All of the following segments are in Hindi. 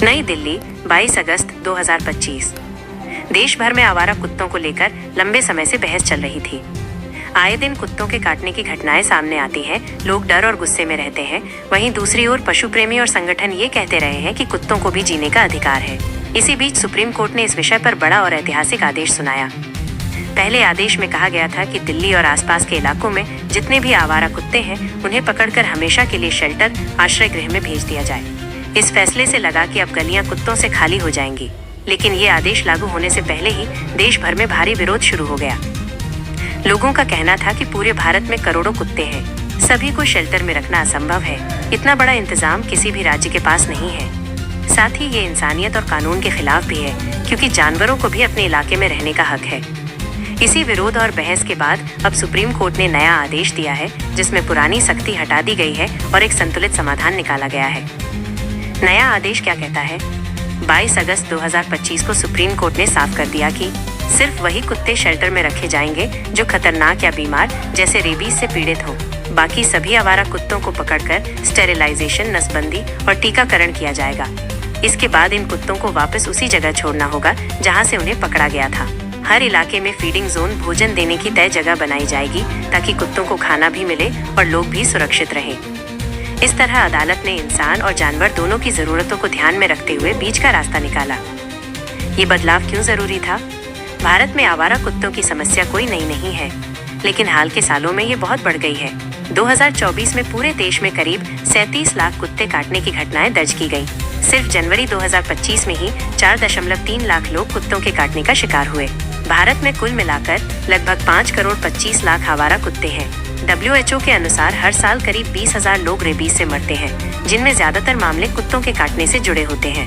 नई दिल्ली 22 अगस्त 2025। देश भर में आवारा कुत्तों को लेकर लंबे समय से बहस चल रही थी। आए दिन कुत्तों के काटने की घटनाएं सामने आती हैं, लोग डर और गुस्से में रहते हैं। वहीं दूसरी ओर पशु प्रेमी और संगठन ये कहते रहे हैं कि कुत्तों को भी जीने का अधिकार है। इसी बीच सुप्रीम कोर्ट ने इस विषय पर बड़ा और ऐतिहासिक आदेश सुनाया। पहले आदेश में कहा गया था कि दिल्ली और आसपास के इलाकों में जितने भी आवारा कुत्ते हैं, उन्हें पकड़कर हमेशा के लिए शेल्टर, आश्रय गृह में भेज दिया जाए। इस फैसले से लगा कि अब गलियां कुत्तों से खाली हो जाएंगी, लेकिन ये आदेश लागू होने से पहले ही देश भर में भारी विरोध शुरू हो गया। लोगों का कहना था कि पूरे भारत में करोड़ों कुत्ते हैं, सभी को शेल्टर में रखना असंभव है। इतना बड़ा इंतजाम किसी भी राज्य के पास नहीं है। साथ ही ये इंसानियत और कानून के खिलाफ भी है, क्योंकि जानवरों को भी अपने इलाके में रहने का हक है। इसी विरोध और बहस के बाद अब सुप्रीम कोर्ट ने नया आदेश दिया है, जिसमें पुरानी सख्ती हटा दी गई है और एक संतुलित समाधान निकाला गया है। नया आदेश क्या कहता है? 22 अगस्त 2025 को सुप्रीम कोर्ट ने साफ कर दिया कि सिर्फ वही कुत्ते शेल्टर में रखे जाएंगे जो खतरनाक या बीमार, जैसे रेबीज से पीड़ित हो। बाकी सभी आवारा कुत्तों को पकड़कर स्टेरिलाइजेशन, नसबंदी और टीकाकरण किया जाएगा। इसके बाद इन कुत्तों को वापस उसी जगह छोड़ना होगा जहां से उन्हें पकड़ा गया था। हर इलाके में फीडिंग जोन, भोजन देने की तय जगह बनाई जाएगी, ताकि कुत्तों को खाना भी मिले और लोग भी सुरक्षित रहें। इस तरह अदालत ने इंसान और जानवर दोनों की जरूरतों को ध्यान में रखते हुए बीच का रास्ता निकाला। ये बदलाव क्यों जरूरी था? भारत में आवारा कुत्तों की समस्या कोई नई नहीं है, लेकिन हाल के सालों में ये बहुत बढ़ गई है। 2024 में पूरे देश में करीब 37 लाख कुत्ते काटने की घटनाएं दर्ज की गई। सिर्फ जनवरी 2025 में ही 4.3 लाख लोग कुत्तों के काटने का शिकार हुए। भारत में कुल मिलाकर लगभग 5 करोड़ 25 लाख आवारा कुत्ते हैं। WHO के अनुसार हर साल करीब 20,000 लोग रेबीज से मरते हैं, जिनमें ज्यादातर मामले कुत्तों के काटने से जुड़े होते हैं।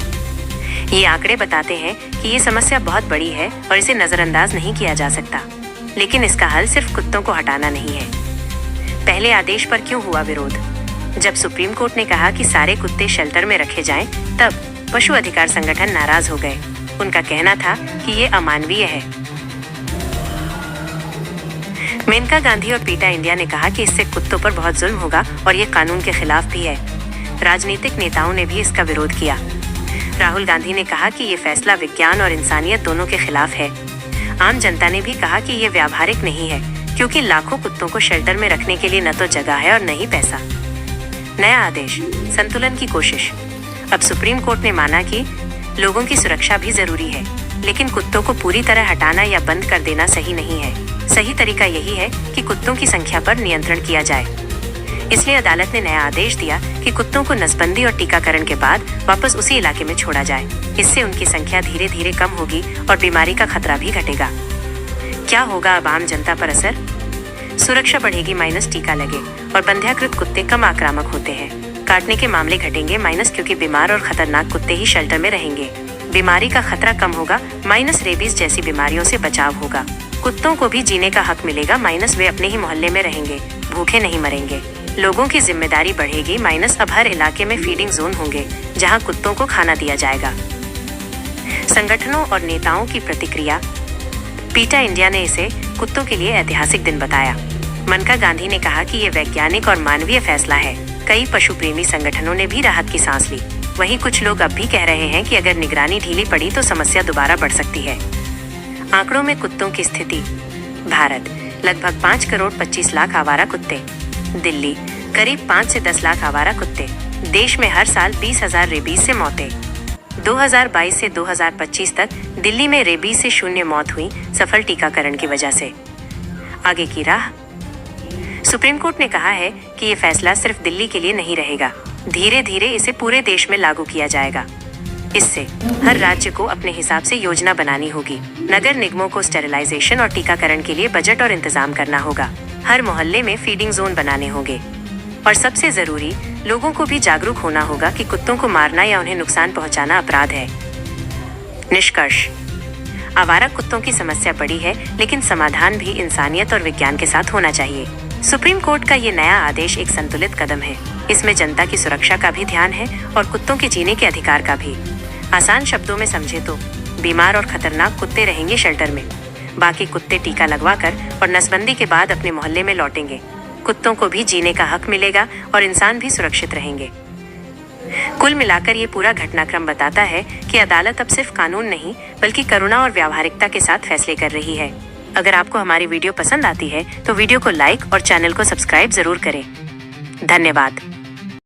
ये आंकड़े बताते हैं कि ये समस्या बहुत बड़ी है और इसे नजरअंदाज नहीं किया जा सकता। लेकिन इसका हल सिर्फ कुत्तों को हटाना नहीं है। पहले आदेश पर क्यों हुआ विरोध? जब सुप्रीम कोर्ट ने कहा कि सारे कुत्ते शेल्टर में रखे जाएं, तब पशु अधिकार संगठन नाराज हो गए। उनका कहना था कि ये अमानवीय है। मेनका गांधी और पीटा इंडिया ने कहा कि इससे कुत्तों पर बहुत जुल्म होगा और ये कानून के खिलाफ भी है। राजनीतिक नेताओं ने भी इसका विरोध किया। राहुल गांधी ने कहा कि ये फैसला विज्ञान और इंसानियत दोनों के खिलाफ है। आम जनता ने भी कहा कि ये व्यावहारिक नहीं है, क्योंकि लाखों कुत्तों को शेल्टर में रखने के लिए न तो जगह है और न ही पैसा। नया आदेश, संतुलन की कोशिश। अब सुप्रीम कोर्ट ने माना कि लोगों की सुरक्षा भी जरूरी है, लेकिन कुत्तों को पूरी तरह हटाना या बंद कर देना सही नहीं है। सही तरीका यही है कि कुत्तों की संख्या पर नियंत्रण किया जाए। इसलिए अदालत ने नया आदेश दिया कि कुत्तों को नसबंदी और टीकाकरण के बाद वापस उसी इलाके में छोड़ा जाए। इससे उनकी संख्या धीरे धीरे कम होगी और बीमारी का खतरा भी घटेगा। क्या होगा अब आम जनता पर असर? सुरक्षा बढ़ेगी माइनस टीका लगे, और बंध्याकृत कुत्ते कम आक्रामक होते हैं। काटने के मामले घटेंगे माइनस, क्योंकि बीमार और खतरनाक कुत्ते ही शेल्टर में रहेंगे। बीमारी का खतरा कम होगा माइनस, रेबीज जैसी बीमारियों से बचाव होगा। कुत्तों को भी जीने का हक मिलेगा माइनस, वे अपने ही मोहल्ले में रहेंगे, भूखे नहीं मरेंगे। लोगों की जिम्मेदारी बढ़ेगी माइनस, अब हर इलाके में फीडिंग जोन होंगे जहां कुत्तों को खाना दिया जाएगा। संगठनों और नेताओं की प्रतिक्रिया। पीटा इंडिया ने इसे कुत्तों के लिए ऐतिहासिक दिन बताया। मेनका गांधी ने कहा कि ये वैज्ञानिक और मानवीय फैसला है। कई पशु प्रेमी संगठनों ने भी राहत की सांस ली। वहीं कुछ लोग अब भी कह रहे हैं कि अगर निगरानी ढीली पड़ी तो समस्या दोबारा बढ़ सकती है। आंकड़ों में कुत्तों की स्थिति। भारत लगभग 5 करोड़ 25 लाख आवारा कुत्ते। दिल्ली करीब 5 से 10 लाख आवारा कुत्ते। देश में हर साल 20,000 रेबीज से मौतें। 2022 से 2025 तक दिल्ली में रेबीज से 0 मौत हुई, सफल टीकाकरण की वजह से। आगे की राह। सुप्रीम कोर्ट ने कहा है कि ये फैसला सिर्फ दिल्ली के लिए नहीं रहेगा। धीरे धीरे इसे पूरे देश में लागू किया जाएगा। इससे हर राज्य को अपने हिसाब से योजना बनानी होगी। नगर निगमों को स्टेरिलाइजेशन और टीकाकरण के लिए बजट और इंतजाम करना होगा। हर मोहल्ले में फीडिंग जोन बनाने होंगे। और सबसे जरूरी, लोगों को भी जागरूक होना होगा कि कुत्तों को मारना या उन्हें नुकसान पहुंचाना अपराध है। निष्कर्ष। आवारा कुत्तों की समस्या बड़ी है, लेकिन समाधान भी इंसानियत और विज्ञान के साथ होना चाहिए। सुप्रीम कोर्ट का ये नया आदेश एक संतुलित कदम है। इसमें जनता की सुरक्षा का भी ध्यान है और कुत्तों के जीने के अधिकार का भी। आसान शब्दों में समझे तो बीमार और खतरनाक कुत्ते रहेंगे शेल्टर में, बाकी कुत्ते टीका लगवाकर और नसबंदी के बाद अपने मोहल्ले में लौटेंगे। कुत्तों को भी जीने का हक मिलेगा और इंसान भी सुरक्षित रहेंगे। कुल मिलाकर ये पूरा घटनाक्रम बताता है कि अदालत अब सिर्फ कानून नहीं बल्कि करुणा और व्यावहारिकता के साथ फैसले कर रही है। अगर आपको हमारी वीडियो पसंद आती है तो वीडियो को लाइक और चैनल को सब्सक्राइब जरूर करें। धन्यवाद।